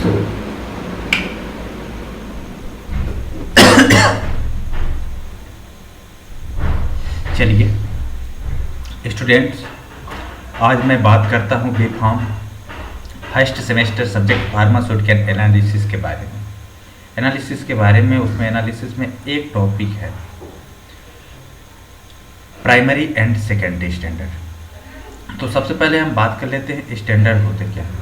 चलिए स्टूडेंट्स, आज मैं बात करता हूँ B.Pharm first semester subject pharmaceutical analysis के बारे में। उसमें एनालिसिस में एक टॉपिक है प्राइमरी एंड सेकेंडरी स्टैंडर्ड। तो सबसे पहले हम बात कर लेते हैं स्टैंडर्ड होते क्या हैं।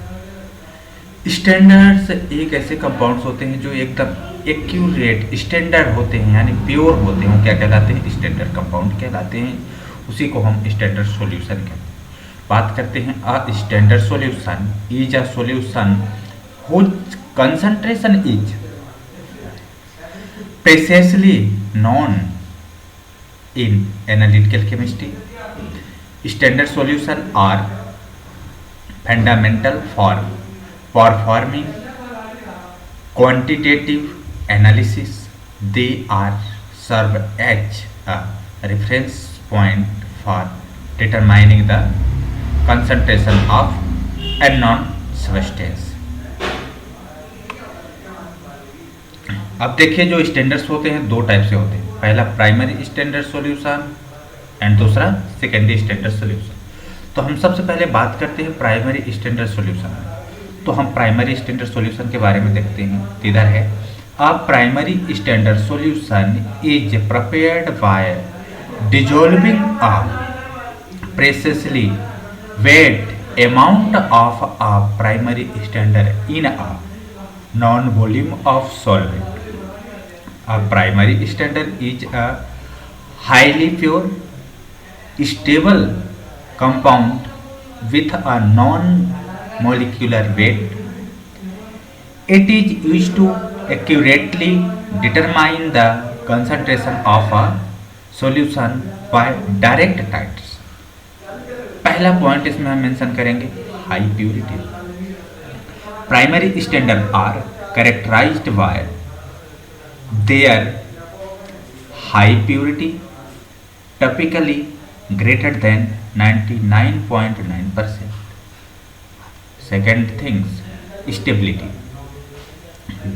स्टैंडर्ड्स एक ऐसे कंपाउंड्स होते हैं जो एकदम एक्यूरेट स्टैंडर्ड होते हैं, यानी प्योर होते हैं। क्या कहलाते हैं? स्टैंडर्ड कंपाउंड कहलाते हैं। उसी को हम स्टैंडर्ड सॉल्यूशन कहते हैं। बात करते हैं a standard solution is a solution whose concentration is precisely known in analytical chemistry. Standard solution are fundamental for performing quantitative analysis. They are serve as a reference point for determining the concentration of a non substance. अब देखिए, जो standards होते हैं दो type से होते हैं। पहला प्राइमरी स्टैंडर्ड सॉल्यूशन एंड दूसरा सेकेंडरी स्टैंडर्ड सॉल्यूशन। तो हम सबसे पहले बात करते हैं प्राइमरी स्टैंडर्ड सॉल्यूशन। तो हम प्राइमरी स्टैंडर्ड सॉल्यूशन के बारे में देखते हैं। इधर है a primary standard solution is prepared by dissolving a precisely weight amount of a primary standard in a known volume of solvent. A primary standard is a highly pure stable compound with a non-molecular weight. It is used to accurately determine the concentration of a solution by direct titers. पहला point इसमें हम mention करेंगे high purity. Primary standard are characterized by their high purity, typically greater than 99.9%. Second things, stability.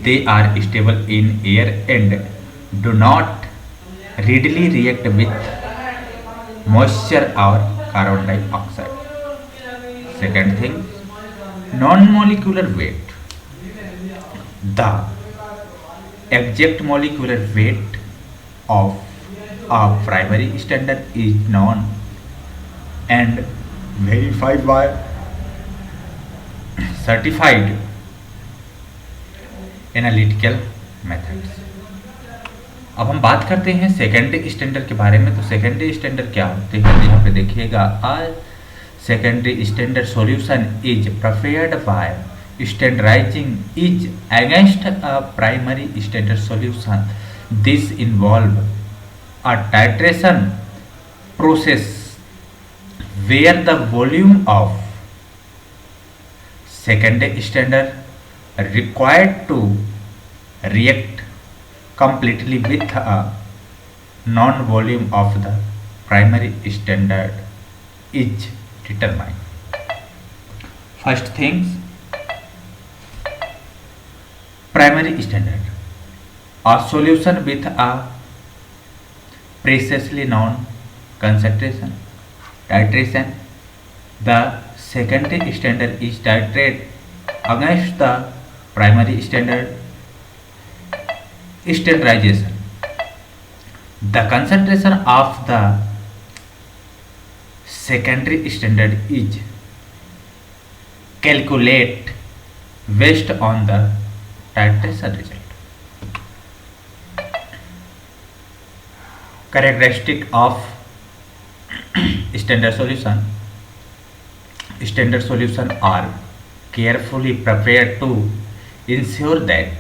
They are stable in air and do not readily react with moisture or carbon dioxide. Second thing, non-molecular weight. The exact molecular weight of a primary standard is known and verified by certified analytical methods. अब हम बात करते हैं secondary standard के बारे में। तो secondary standard क्या होते हैं? यहाँ पे देखिएगा, secondary standard solution is prepared bye standardising is against a primary standard solution. This involve a titration process where the volume of secondary standard required to react completely with a non-volume of the primary standard is determined. First things, primary standard, a solution with a precisely known concentration. Titration. The secondary standard is titrated against the primary standard. Standardization. The concentration of the secondary standard is calculated based on the titration result. Characteristic of standard solution. Standard solution are carefully prepared to ensure that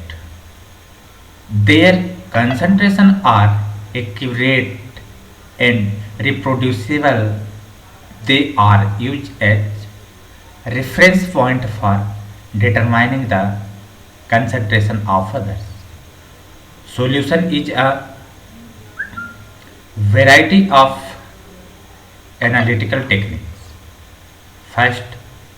their concentration are accurate and reproducible. They are used as reference point for determining the concentration of others. Solution is a variety of analytical techniques. First,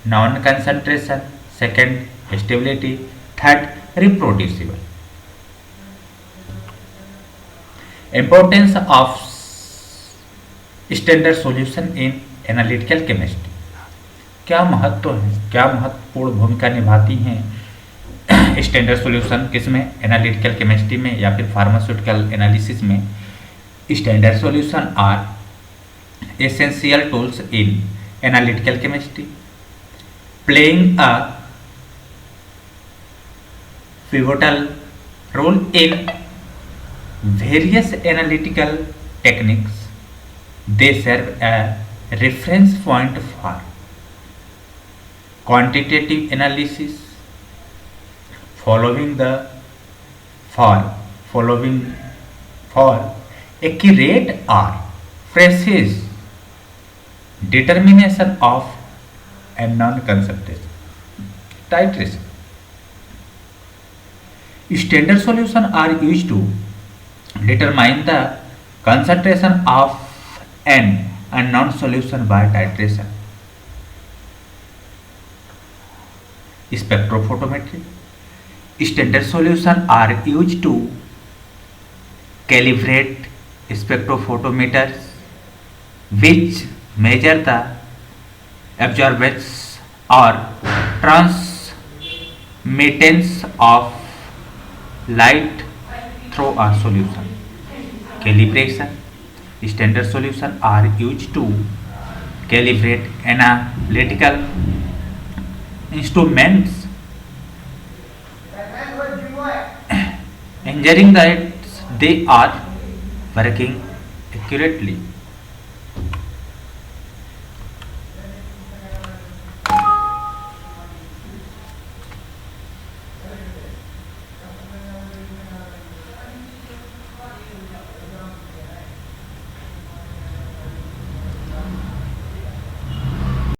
non concentration. Second, stability. Third, reproducible. Importance of standard solution in analytical chemistry. क्या महत्व है, क्या महत्वपूर्ण भूमिका निभाती हैं standard solution किसमें, analytical chemistry में या फिर फार्मास्यूटिकल एनालिसिस में। Standard solution are essential tools in analytical chemistry, playing a pivotal role in various analytical techniques. They serve a reference point for quantitative analysis, following for accurate or precise determination of unknown concentration. Titration. Standard solutions are used to determine the concentration of an unknown solution by titration. Spectrophotometry. Standard solutions are used to calibrate spectrophotometers which measure the absorbance or transmittance of light through a solution. Calibration. Standard solutions are used to calibrate analytical instruments, ensuring that they are working accurately.